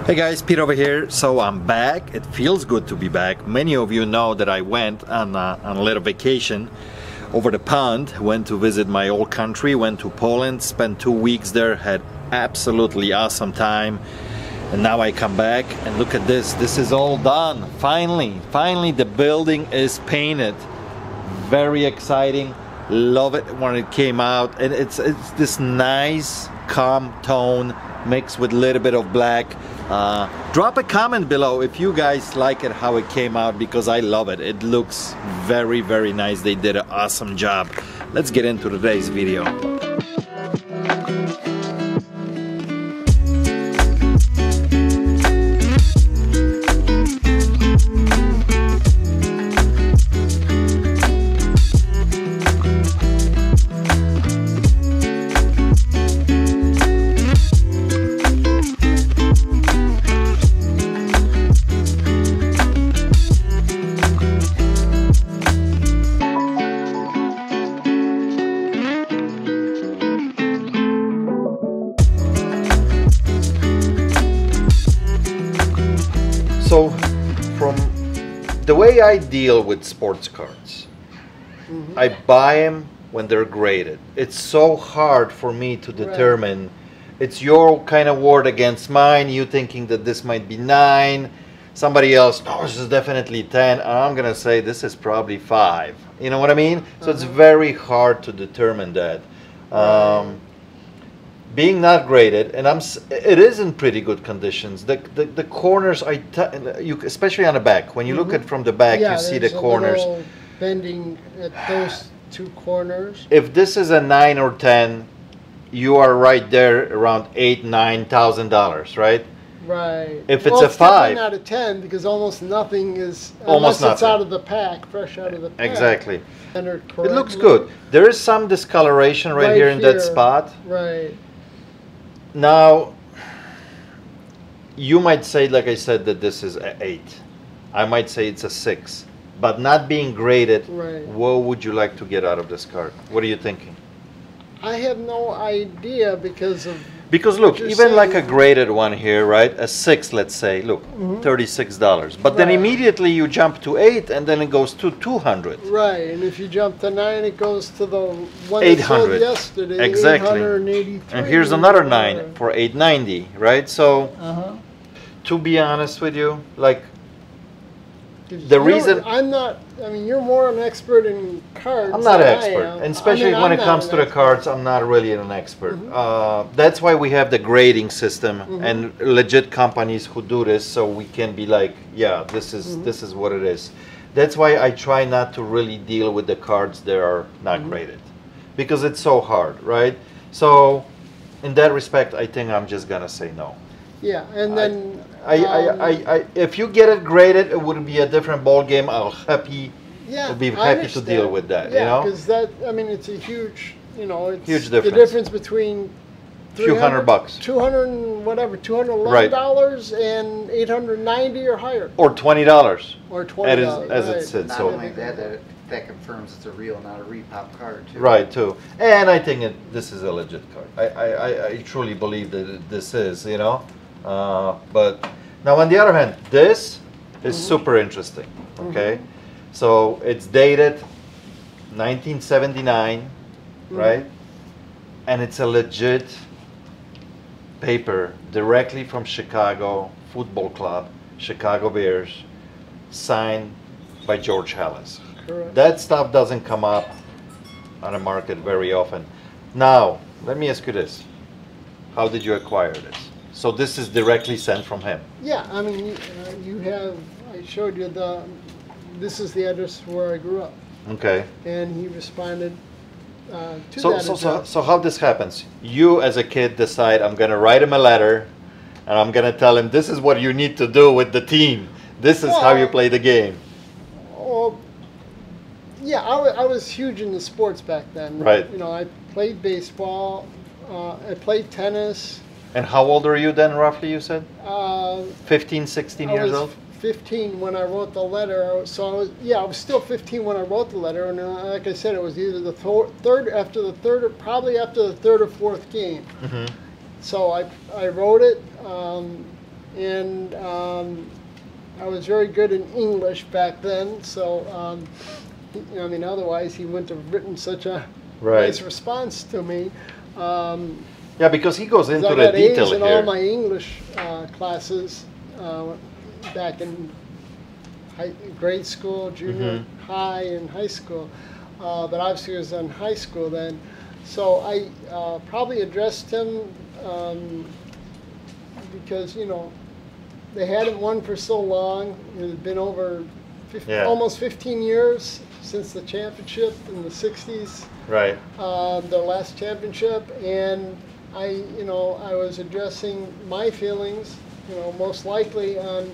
Hey guys, Pete over here. So I'm back. It feels good to be back. Many of you know that I went on a little vacation over the pond, went to visit my old country, went to Poland, spent 2 weeks there, had absolutely awesome time. And now I come back and look at this. This is all done. Finally the building is painted. Very exciting. Love it when it came out. And it's this nice calm tone mixed with a little bit of black. Drop a comment below if you guys like it how it came out, because I love it. It looks very nice. They did an awesome job. Let's get into today's video. So, from the way I deal with sports cards, I buy them when they're graded. It's so hard for me to determine. It's your kind of word against mine. You thinking that this might be 9. Somebody else, no, this is definitely 10. And I'm going to say this is probably 5. You know what I mean? So it's very hard to determine that. Being not graded, and it is in pretty good conditions. The corners are, especially on the back. When you look at from the back, you see the corners. A little bending at those 2 corners. If this is a 9 or 10, you are right there around $8,000–9,000, right? Right. If it's a 5, out of 10, because almost nothing is almost unless it's nothing. Out of the pack, fresh out of the pack. Exactly. Entered It correctly. looks good. There is some discoloration right here in that spot. Right. Now, you might say, like I said, that this is an 8. I might say it's a 6. But not being graded, what would you like to get out of this card? What are you thinking? I have no idea because of... Because look, even like a graded one here, right? A 6, let's say, look, $36. But then immediately you jump to 8, and then it goes to 200. Right, and if you jump to 9, it goes to the one 800. that sold yesterday. Exactly. 883. And here's another 9 for $890, right? So, to be honest with you, like, the reason... I'm not... I mean, you're more an expert in cards. I'm not than an expert, I am. and especially when it comes to the cards, I'm not really an expert. That's why we have the grading system and legit companies who do this, so we can be like, yeah, this is what it is. That's why I try not to really deal with the cards that are not graded, because it's so hard, right? So, in that respect, I think I'm just gonna say no. Yeah, and then if you get it graded, it would be a different ball game. I'll be happy to deal with that. Yeah, you know, because that, I mean, it's a huge, you know, it's huge difference. The difference between few $100, $200 and whatever, $211 and $890 or higher, or $20, or $20 as it said. Not So only that confirms it's a real, not a repop card, too. right too, and I think this is a legit card. I truly believe that this is, you know. But now on the other hand, this is super interesting. Okay, so it's dated 1979, right? And it's a legit paper directly from Chicago Football Club, Chicago Bears, signed by George Halas. Correct. That stuff doesn't come up on the market very often. Now, let me ask you this. How did you acquire this? So this is directly sent from him? Yeah, I mean, you have, I showed you this is the address where I grew up. Okay. And he responded to that address. So how this happens? You as a kid decide, I'm going to write him a letter, and I'm going to tell him, this is what you need to do with the team. This is how you play the game. Well, yeah, I was huge into sports back then. Right. You know, I played baseball, I played tennis. And how old are you then, roughly, you said? 15, 16 years old? 15 when I wrote the letter. So I was still 15 when I wrote the letter. And like I said, it was either the third, after the third, or probably after the third or fourth game. So I wrote it, and I was very good in English back then. So, I mean, otherwise he wouldn't have written such a nice response to me. Yeah, because he goes into I the got detail A's in here. all my English classes back in grade school, junior high, and high school. But obviously it was in high school then. So I probably addressed him because, you know, they hadn't won for so long. It had been over almost 15 years since the championship in the 60s. Right. Their last championship, and I was addressing my feelings, you know, most likely on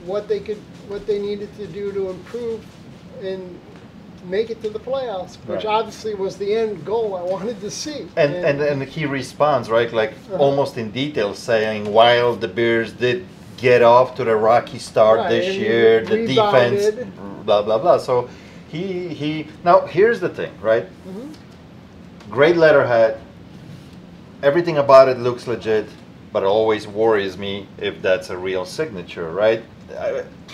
what they needed to do to improve and make it to the playoffs, which obviously was the end goal I wanted to see. And he responds, right, like almost in detail, saying, while the Bears did get off to the rocky start this year, the defense, blah, blah, blah. So he now here's the thing, right? Great letterhead. Everything about it looks legit, but it always worries me if that's a real signature, right?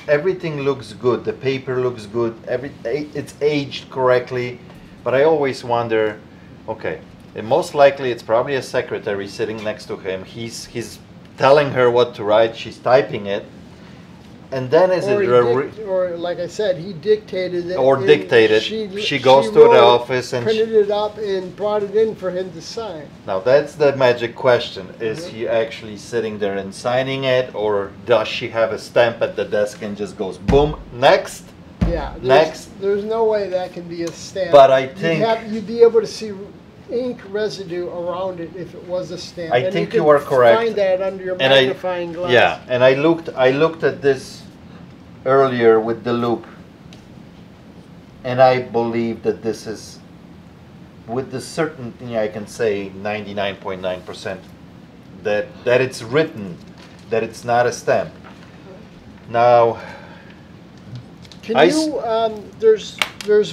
Everything looks good. The paper looks good. It's aged correctly, but I always wonder, okay, and most likely it's probably a secretary sitting next to him. He's telling her what to write. She's typing it, and then or like I said, he dictated it. Or dictated. She goes to the office and printed it up and brought it in for him to sign. Now that's the magic question. Is he actually sitting there and signing it, or does she have a stamp at the desk and just goes boom, next? Yeah. Next. There's no way that can be a stamp. But I think you'd be able to see ink residue around it if it was a stamp. I think you are correct. Find that under your magnifying glass. Yeah, and I looked at this earlier with the loop, and I believe that this is, with the certainty I can say 99.9% that it's written, that it's not a stamp. Now, there's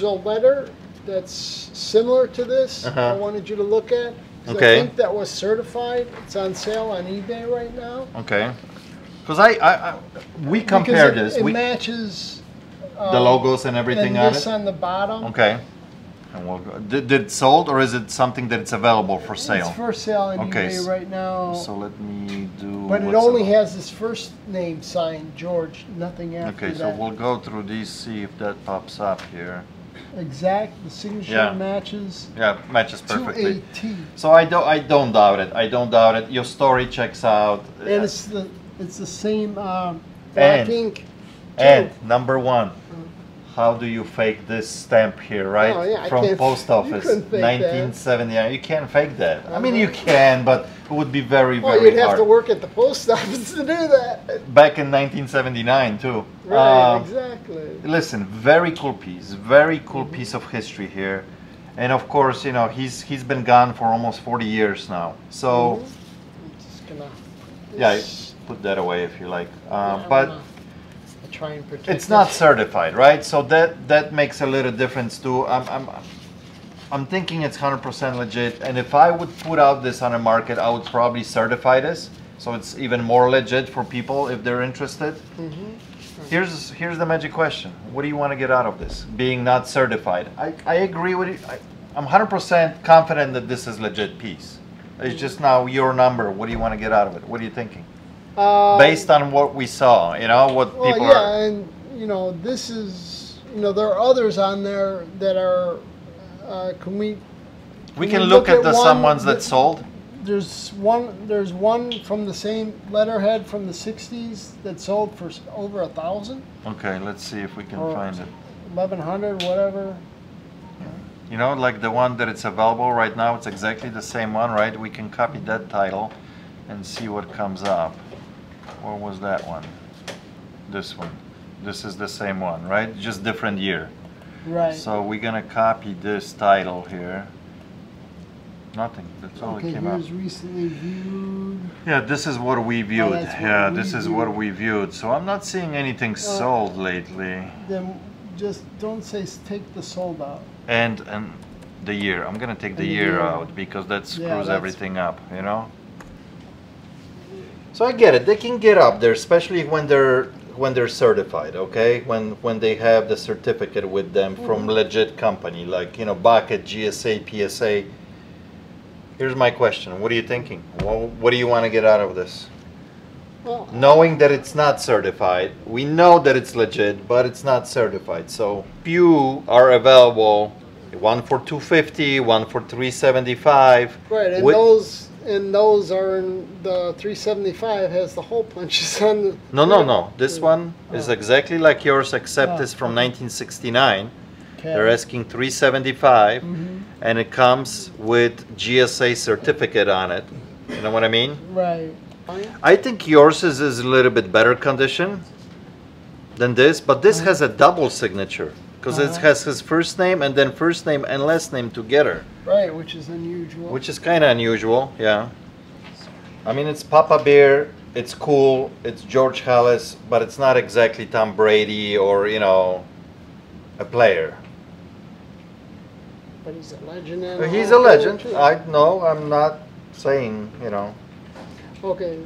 a letter that's similar to this. I wanted you to look at. Okay. I think that was certified. It's on sale on eBay right now. Okay. Because we compared this. It matches the logos and everything on this it. on the bottom. Okay. And we'll go. Did it sold, or is it something that it's available for sale? It's for sale on eBay right now. So let me do. But it only has his first name signed, George. Nothing after that. Okay, so we'll go through these, see if that pops up here. Exact. The signature matches. Yeah, matches perfectly. To a T. So I don't doubt it. I don't doubt it. Your story checks out. And it's the same black ink. And number one, how do you fake this stamp here, right? Oh, yeah, From post office, 1979. You can't fake that. I mean, you can, but it would be very, very hard. You'd have to work at the post office to do that. Back in 1979, too. Right, exactly. Listen, very cool piece of history here. And of course, you know, he's been gone for almost 40 years now. So, just gonna, yeah, put that away if you like. But try and protect it's not certified, right? So that makes a little difference too. I'm thinking it's 100% legit, and if I would put out this on the market, I would probably certify this, so it's even more legit for people if they're interested. Here's the magic question: what do you want to get out of this? Being not certified, I agree with you. I'm 100% confident that this is legit piece. It's just now your number. What do you want to get out of it? What are you thinking? Based on what we saw, you know, what people are... Yeah, and, you know, this is, you know, there are others on there that are, can we can look at some ones that sold? There's one from the same letterhead from the 60s that sold for over 1,000. Okay, let's see if we can find it. 1,100, whatever. You know, like the one that it's available right now, it's exactly the same one, right? We can copy that title and see what comes up. What was that one? This one. This is the same one, right? Just different year. Right. So we're gonna copy this title here. Nothing. That's all it came up. Here's recently viewed. Yeah, this is what we viewed. This is what we viewed. So I'm not seeing anything sold lately. Then just don't say take the sold out. And the year. I'm gonna take the year out because that screws everything up, you know? So I get it. They can get up there, especially when they're certified. Okay, when they have the certificate with them from legit company, like Bucket, GSA, PSA. Here's my question. What are you thinking? What do you want to get out of this? Well, Knowing that it's not certified, we know that it's legit, but it's not certified. So few are available. One for $250, one for $375. right, and with- those are in the 375 has the hole punches on the. No. This one is exactly like yours, except it's from 1969. Okay. They're asking $375, and it comes with GSA certificate on it. You know what I mean? Right. I think yours is a little bit better condition than this, but this has a double signature because it has his first name and then first name and last name together. Right, which is unusual. Which is kind of unusual, yeah. I mean, it's Papa Bear, it's cool, it's George Halas, but it's not exactly Tom Brady or, a player. But he's a legend. And He's all a that, legend. too. I know, I'm not saying, Okay,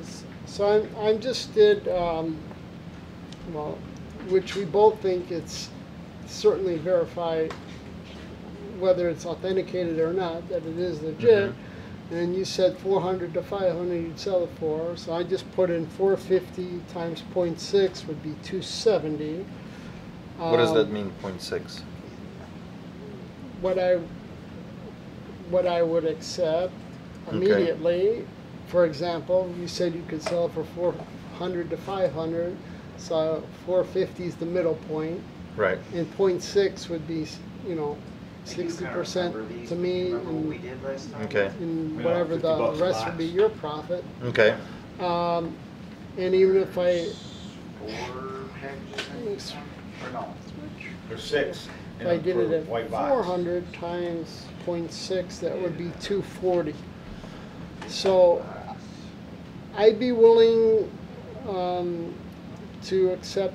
so I'm just did, well, which we both think it's certainly verified, whether it's authenticated or not, that it is legit. And you said 400 to 500 you'd sell it for, so I just put in 450 times 0.6 would be 270. What does that mean, 0.6? What I would accept immediately. For example, you said you could sell for 400 to 500, so 450 is the middle point, Right. and 0.6 would be, 60% to me, Okay. and whatever the rest would be your profit. Okay. And even if I, There's 6. if I did it at white box. 400 times 0.6, that would be 240. So I'd be willing to accept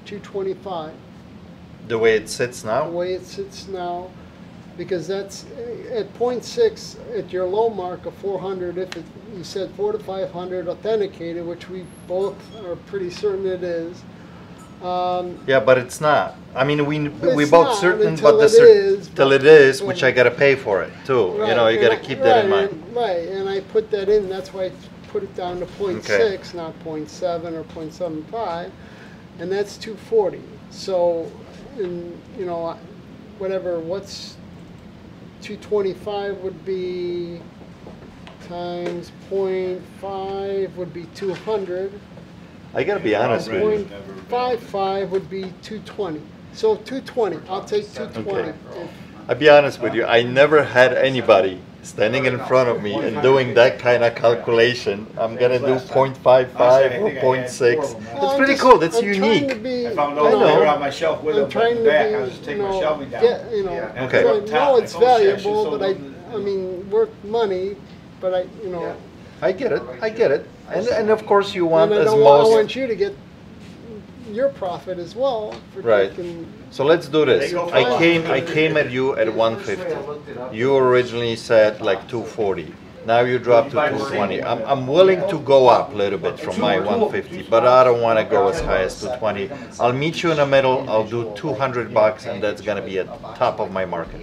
225 The way it sits now? the way it sits now, because that's at 0.6 at your low mark of 400. If you said 400 to 500 authenticated, which we both are pretty certain it is. Yeah, but it's not. I mean, we It's both not certain, until but it is, till but- it is, which I gotta pay for it too. Right, You and gotta I- keep that in right, mind. Right, and I put that in. That's why I put it down to 0.6, not 0.7 or 0.75, and that's 240. So, whatever. What's 225 would be times 0.5 would be 200. I gotta be honest with you. 0.55 would be 220. So 220. I'll take 220. Okay. I'll be honest with you. I never had anybody standing in front of me and doing that kind of calculation. I'm gonna do 0.55 or 0.6. It's pretty cool. That's I'm trying to unique. be, I found you those know, they were on my shelf with I'm them, but trying in to the back, be, I was just taking my shelving down. get, Okay. so I Up top, know it's like, oh, shit, valuable, she's but so- I mean, worth money, but I, I get it. I get it. And of course you want and I as don't want, I most. want you to get your profit as well. For Right. taking- So let's do this. They go for I a came lot. at you at 150. You originally said like 240. Now you dropped to 220. I'm willing to go up a little bit from my 150, but I don't want to go as high as 220. I'll meet you in the middle. I'll do 200 bucks, and that's gonna be at top of my market.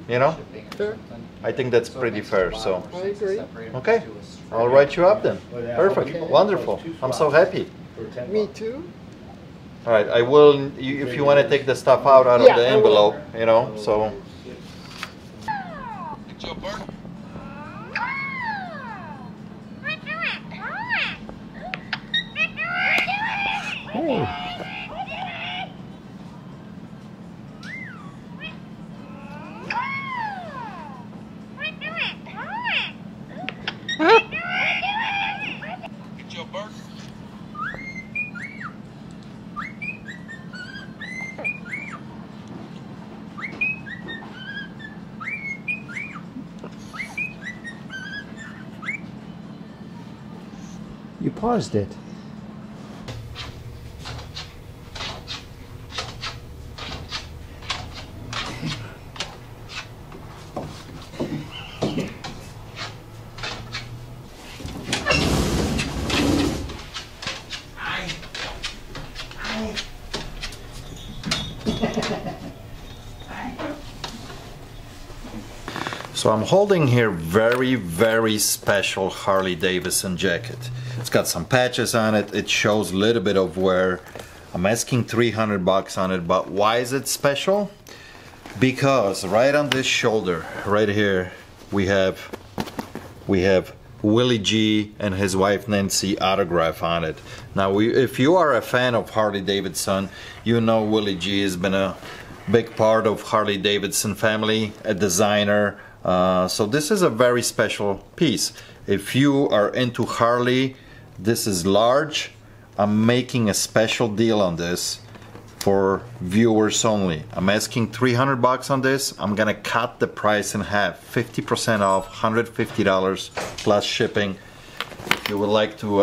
You know? Fair. I think that's pretty fair. So, I agree. okay, I'll write you up then. Perfect. Okay. Wonderful. I'm so happy. Me too. All right, I will, if you want to take the stuff out of Yeah, the I will. envelope, so. You paused it. So I'm holding here very special Harley Davidson jacket. It's got some patches on it. It shows a little bit of wear. I'm asking $300 on it, but why is it special? Because right on this shoulder, right here, we have Willie G and his wife Nancy autograph on it. Now, if you are a fan of Harley Davidson, you know Willie G has been a big part of Harley Davidson family, a designer. So this is a very special piece. If you are into Harley, this is large. I'm making a special deal on this for viewers only. I'm asking $300 on this. I'm gonna cut the price in half, 50% off, $150 plus shipping. If you would like to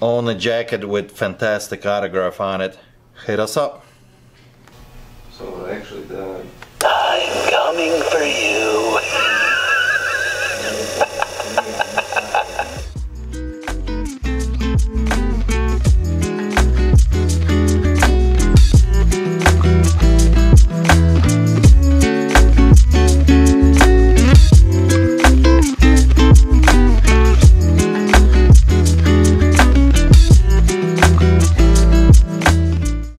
own a jacket with fantastic autograph on it, hit us up. So actually I'm coming for you.